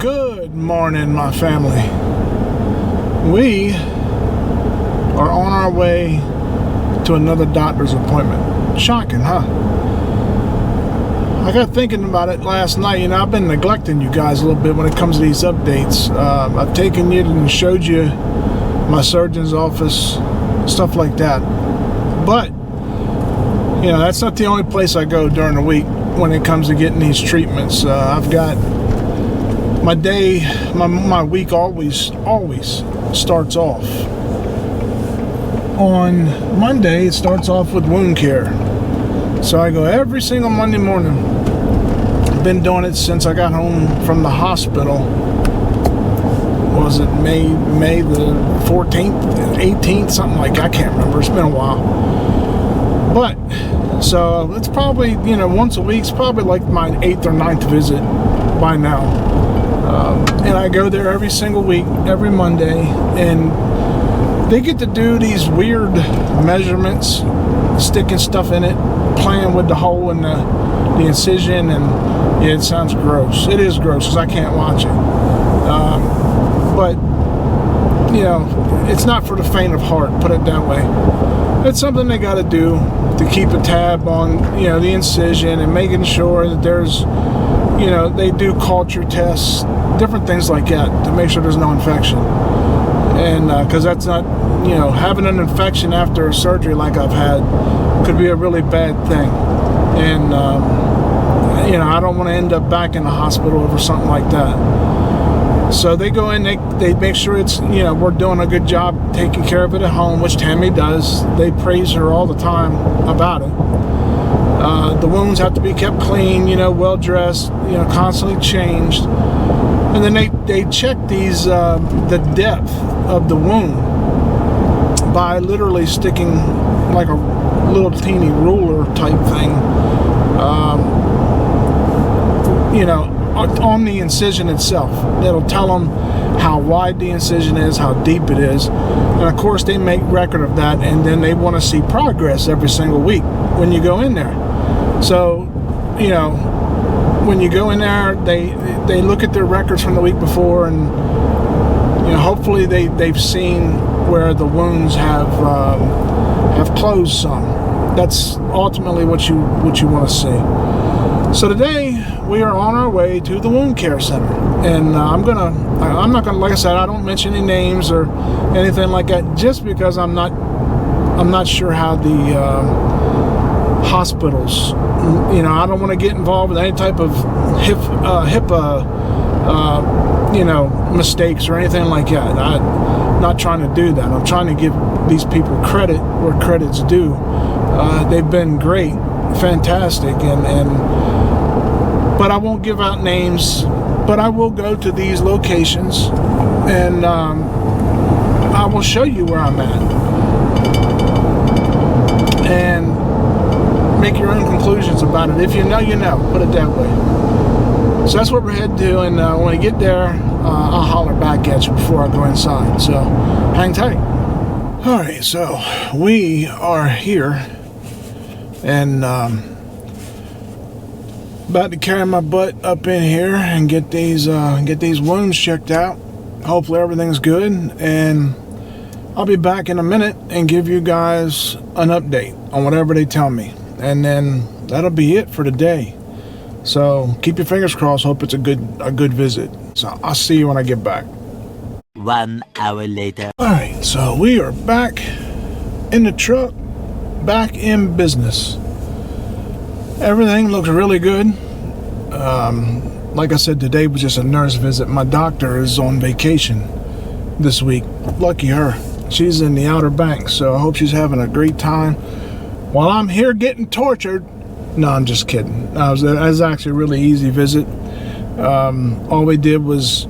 Good morning, my family. We are on our way to another doctor's appointment. Shocking, huh? I got thinking about it last night. You know, I've been neglecting you guys a little bit when it comes to these updates. I've taken you and showed you my surgeon's office, stuff like that. But, you know, that's not the only place I go during the week when it comes to getting these treatments. I've got my day, my week always starts off. On Monday, it starts off with wound care. So I go every single Monday morning. I've been doing it since I got home from the hospital. Was it May the 14th, 18th, something like that? I can't remember. It's been a while. But, so it's probably, you know, once a week. It's probably like my 8th or 9th visit by now. And I go there every single week, every Monday, and they get to do these weird measurements, sticking stuff in it, playing with the hole in the incision, and yeah, it sounds gross. It is gross because I can't watch it. But, you know, it's not for the faint of heart, put it that way. It's something they got to do to keep a tab on, you know, the incision and making sure that there's, you know, they do culture tests, different things like that to make sure there's no infection. And because that's not, you know, having an infection after a surgery like I've had could be a really bad thing. And, you know, I don't want to end up back in the hospital over something like that. So they go in, they make sure it's, you know, we're doing a good job taking care of it at home, which Tammy does. They praise her all the time about it. The wounds have to be kept clean, you know, well dressed, you know, constantly changed. And then they check these, the depth of the wound by literally sticking like a little teeny ruler type thing, you know, on the incision itself. That'll tell them how wide the incision is, how deep it is. And of course they make record of that, and then they want to see progress every single week when you go in there. So, you know, when you go in there, they look at their records from the week before, and, you know, hopefully they've seen where the wounds have closed some. That's ultimately what you want to see. So today we are on our way to the wound care center, and I'm not gonna, like I said, I don't mention any names or anything like that, just because I'm not sure how the hospitals, you know, I don't want to get involved with any type of HIPAA, you know, mistakes or anything like that. I'm not trying to do that. I'm trying to give these people credit where credit's due. They've been great, fantastic, but I won't give out names. But I will go to these locations, and I will show you where I'm at, and make your own conclusions about it. If you know, you know. Put it that way. So that's what we're headed to, and when I get there, I'll holler back at you before I go inside. So hang tight. All right, so we are here, and about to carry my butt up in here and get these wounds checked out. Hopefully everything's good, and I'll be back in a minute and give you guys an update on whatever they tell me, and then that'll be it for today. So keep your fingers crossed. Hope it's a good visit. So I'll see you when I get back. 1 hour later. All right, so we are back in the truck, back in business. Everything looks really good. Like I said, today was just a nurse visit. My doctor is on vacation this week. Lucky her. She's in the Outer Banks, so I hope she's having a great time while I'm here getting tortured. No, I'm just kidding. It was actually a really easy visit. All we did was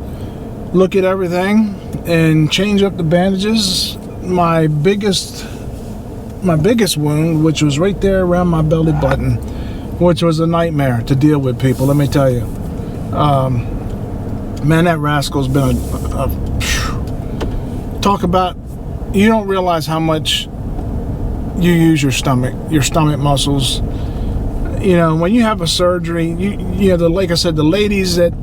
look at everything and change up the bandages. My biggest wound, which was right there around my belly button, which was a nightmare to deal with, people, let me tell you. Man, that rascal's been talk about, you don't realize how much you use your stomach muscles. You know, when you have a surgery, you know, like I said, the ladies that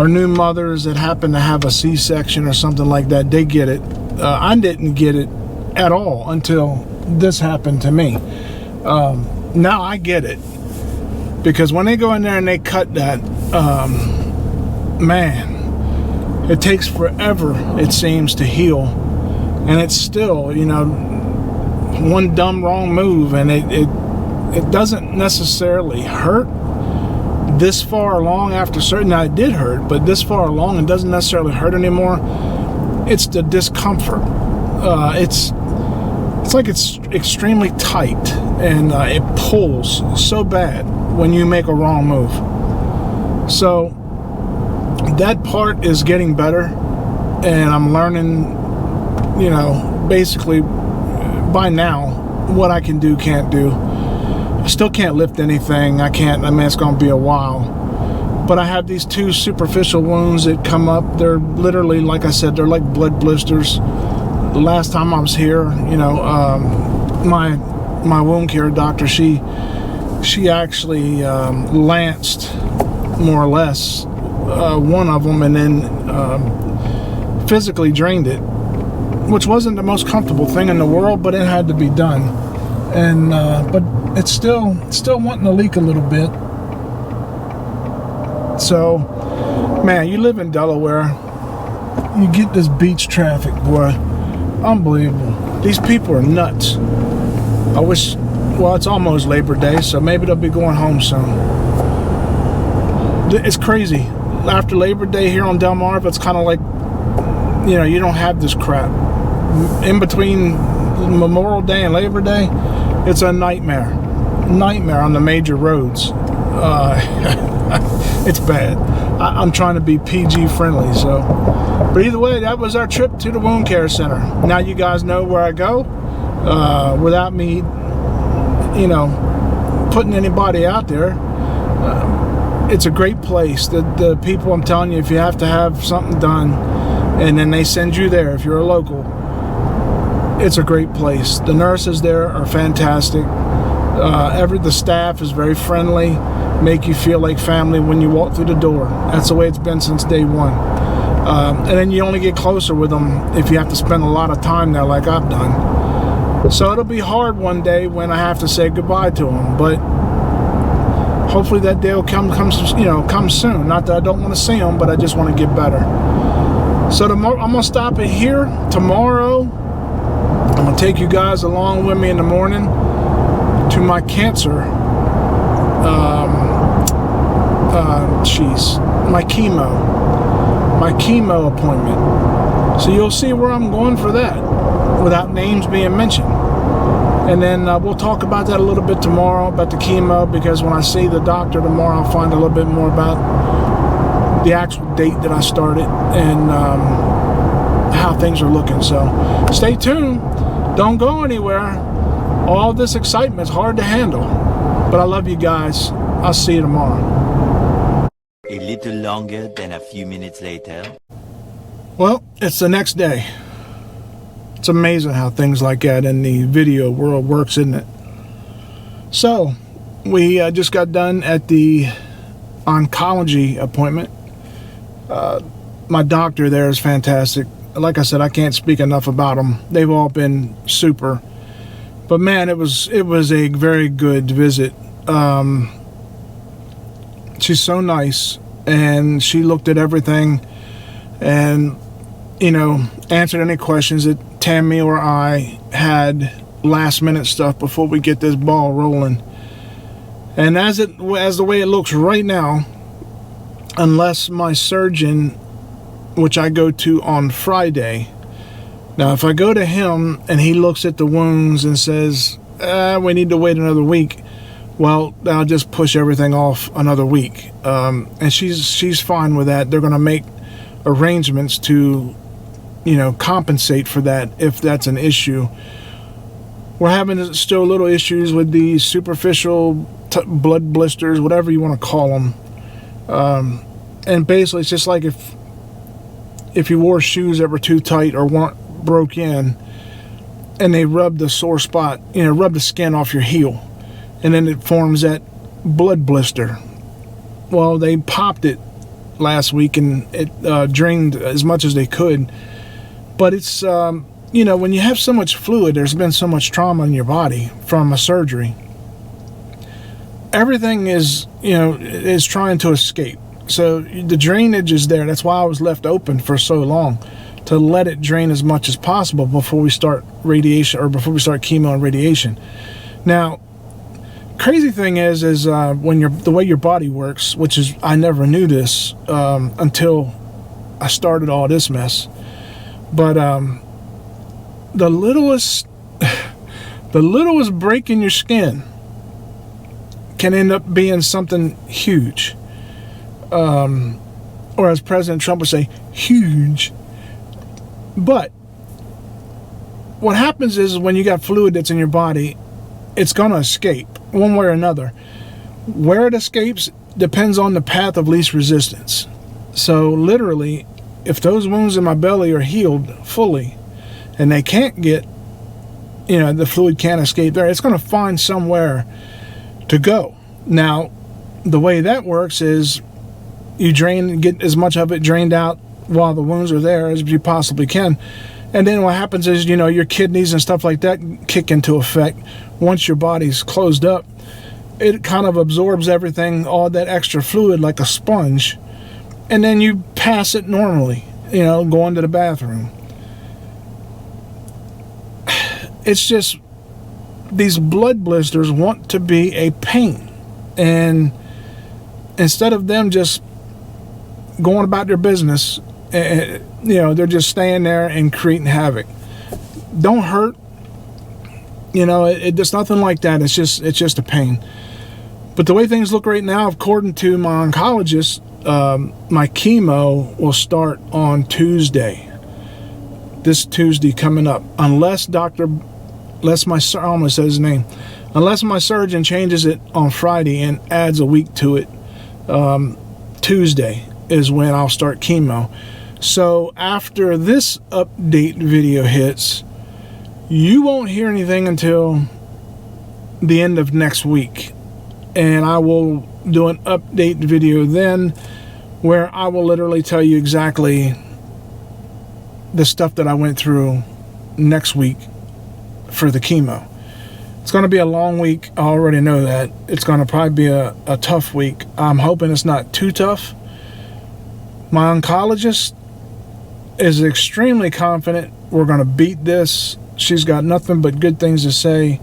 or new mothers that happen to have a C-section or something like that, they get it. I didn't get it at all until this happened to me. Now I get it, because when they go in there and they cut that, man, it takes forever, it seems, to heal. And it's still, you know, one dumb wrong move, and it doesn't necessarily hurt this far along after certain. Now it did hurt, but this far along it doesn't necessarily hurt anymore. It's the discomfort. It's like it's extremely tight, and it pulls so bad when you make a wrong move. So that part is getting better, and I'm learning, you know, basically by now what I can do, can't do. I still can't lift anything. I mean, it's going to be a while. But I have these 2 superficial wounds that come up. They're literally, like I said, they're like blood blisters. The last time I was here, you know, my wound care doctor, she actually lanced, more or less, one of them, and then physically drained it, which wasn't the most comfortable thing in the world, but it had to be done. And but it's still wanting to leak a little bit. So, man, you live in Delaware, you get this beach traffic, boy, unbelievable. These people are nuts. I wish, well, it's almost Labor Day, so maybe they'll be going home soon. It's crazy. After Labor Day here on Delmarva, it's kind of like, you know, you don't have this crap. In between Memorial Day and Labor Day, it's a nightmare on the major roads. It's bad. I'm trying to be PG friendly, so. But either way, that was our trip to the wound care center. Now you guys know where I go, without me, you know, putting anybody out there. It's a great place. The people, I'm telling you, if you have to have something done, and then they send you there, if you're a local, it's a great place. The nurses there are fantastic. The staff is very friendly, make you feel like family when you walk through the door. That's the way it's been since day one. And then you only get closer with them if you have to spend a lot of time there, like I've done. So it'll be hard one day when I have to say goodbye to them, but hopefully that day will come soon. Not that I don't want to see them, but I just want to get better. So I'm gonna stop it here. Tomorrow, I'm gonna take you guys along with me in the morning to my cancer, my chemo appointment. So you'll see where I'm going for that, without names being mentioned. And then we'll talk about that a little bit tomorrow, about the chemo, because when I see the doctor tomorrow, I'll find a little bit more about the actual date that I started and how things are looking. So stay tuned. Don't go anywhere. All this excitement is hard to handle. But I love you guys. I'll see you tomorrow. A little longer than a few minutes later. Well, it's the next day. It's amazing how things like that in the video world works, isn't it? So, we just got done at the oncology appointment. My doctor there is fantastic. Like I said, I can't speak enough about them. They've all been super. But man, it was a very good visit. She's so nice, and she looked at everything and, you know, answered any questions that Tammy or I had, last minute stuff before we get this ball rolling. And as the way it looks right now, unless my surgeon, which I go to on Friday, now if I go to him and he looks at the wounds and says, we need to wait another week, well, I'll just push everything off another week. And she's fine with that. They're going to make arrangements to, you know, compensate for that if that's an issue. We're having still little issues with these superficial blood blisters, whatever you want to call them. And basically, it's just like if you wore shoes that were too tight or weren't broke in, and they rub the sore spot, you know, rub the skin off your heel, and then it forms that blood blister. Well, they popped it last week, and it drained as much as they could. But it's, you know, when you have so much fluid, there's been so much trauma in your body from a surgery. Everything is, you know, is trying to escape. So the drainage is there. That's why I was left open for so long, to let it drain as much as possible before we start radiation, or before we start chemo and radiation. Now, crazy thing is when the way your body works, which is, I never knew this until I started all this mess. But the littlest break in your skin can end up being something huge. Or as President Trump would say, huge. But what happens is, when you got fluid that's in your body, it's going to escape one way or another. Where it escapes depends on the path of least resistance. So literally, if those wounds in my belly are healed fully and they can't get, you know, the fluid can't escape there, it's going to find somewhere to go. Now, the way that works is you get as much of it drained out while the wounds are there as you possibly can. And then what happens is, you know, your kidneys and stuff like that kick into effect. Once your body's closed up, it kind of absorbs everything, all that extra fluid, like a sponge. And then you pass it normally, you know, going to the bathroom. It's just, these blood blisters want to be a pain. And instead of them just going about their business, you know, they're just staying there and creating havoc. Don't hurt. You know, it's nothing like that. It's just a pain. But the way things look right now, according to my oncologist, my chemo will start on Tuesday. This Tuesday coming up, unless my I almost said his name, unless my surgeon changes it on Friday and adds a week to it. Tuesday is when I'll start chemo. So after this update video hits, you won't hear anything until the end of next week. And I will do an update video then, where I will literally tell you exactly the stuff that I went through next week for the chemo. It's going to be a long week. I already know that. It's going to probably be a tough week. I'm hoping it's not too tough. My oncologist is extremely confident we're going to beat this. She's got nothing but good things to say.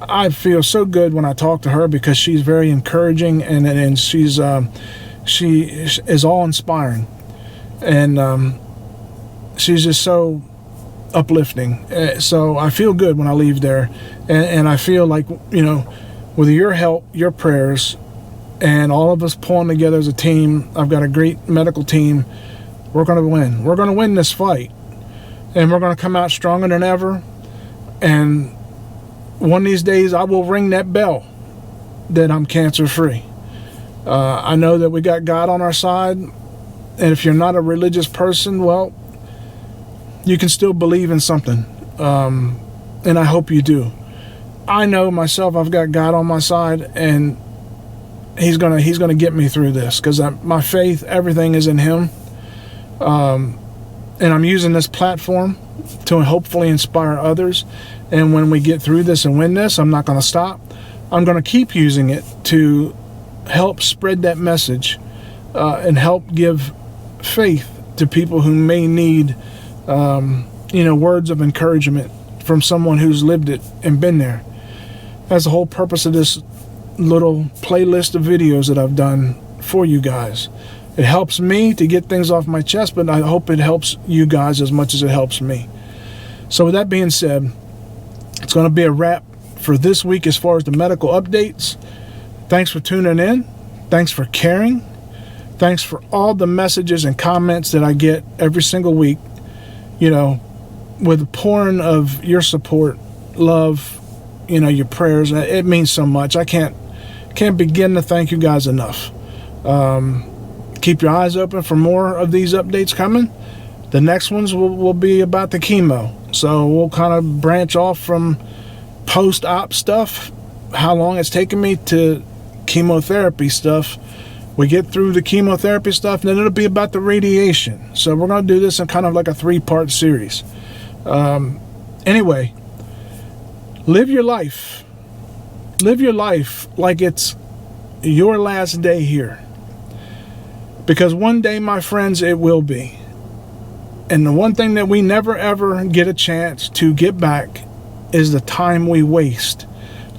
I feel so good when I talk to her, because she's very encouraging, and she is all inspiring, and she's just so uplifting. So I feel good when I leave there, and I feel like, you know, with your help, your prayers, and all of us pulling together as a team, I've got a great medical team. We're going to win. We're going to win this fight, and we're going to come out stronger than ever. And one of these days, I will ring that bell that I'm cancer-free. I know that we got God on our side, and if you're not a religious person, well, you can still believe in something, and I hope you do. I know myself, I've got God on my side, and He's gonna get me through this, because my faith, everything is in Him, and I'm using this platform to hopefully inspire others. And when we get through this and win this, I'm not going to stop. I'm going to keep using it to help spread that message, and help give faith to people who may need, you know, words of encouragement from someone who's lived it and been there. That's the whole purpose of this little playlist of videos that I've done for you guys. It helps me to get things off my chest, but I hope it helps you guys as much as it helps me. So with that being said, it's going to be a wrap for this week as far as the medical updates. Thanks for tuning in. Thanks for caring. Thanks for all the messages and comments that I get every single week. You know, with the pouring of your support, love, you know, your prayers. It means so much. I can't begin to thank you guys enough. Keep your eyes open for more of these updates coming. The next ones will be about the chemo. So we'll kind of branch off from post-op stuff, how long it's taken me, to chemotherapy stuff, We get through the chemotherapy stuff, and then it'll be about the radiation. So we're going to do this in kind of like a 3-part series. Anyway, live your life. Live your life like it's your last day here. Because one day, my friends, it will be. And the one thing that we never ever get a chance to get back is the time we waste.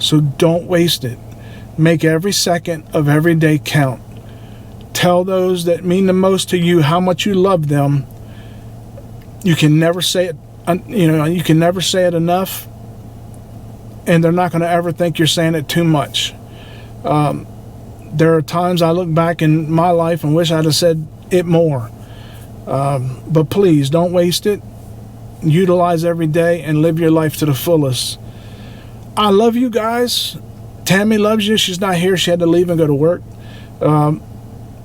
So don't waste it. Make every second of every day count. Tell those that mean the most to you how much you love them. You can never say it, you can never say it enough. And they're not going to ever think you're saying it too much. There are times I look back in my life and wish I'd have said it more. But please, don't waste it. Utilize every day and live your life to the fullest. I love you guys. Tammy loves you. She's not here. She had to leave and go to work.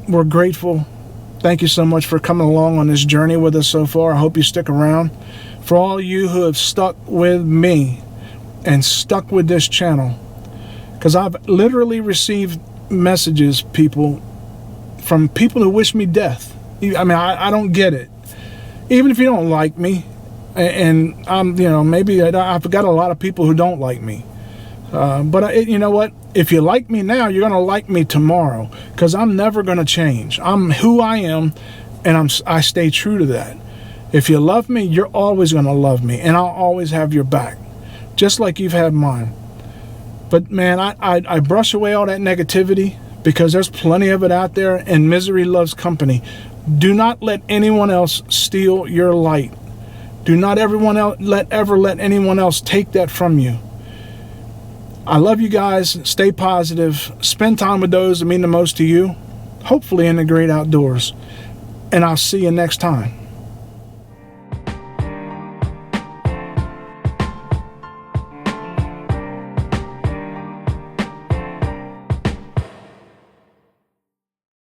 We're grateful. Thank you so much for coming along on this journey with us so far. I hope you stick around. For all you who have stuck with me and stuck with this channel, because I've literally received messages, from people who wish me death. I mean, I don't get it. Even if you don't like me, and I'm, maybe I've got a lot of people who don't like me. But you know what? If you like me now, you're going to like me tomorrow, because I'm never going to change. I'm who I am, and I stay true to that. If you love me, you're always going to love me, and I'll always have your back, just like you've had mine. But man, I brush away all that negativity, because there's plenty of it out there, and misery loves company. Do not let anyone else steal your light. Do not ever let anyone else take that from you. I love you guys. Stay positive. Spend time with those that mean the most to you, hopefully in the great outdoors. And I'll see you next time.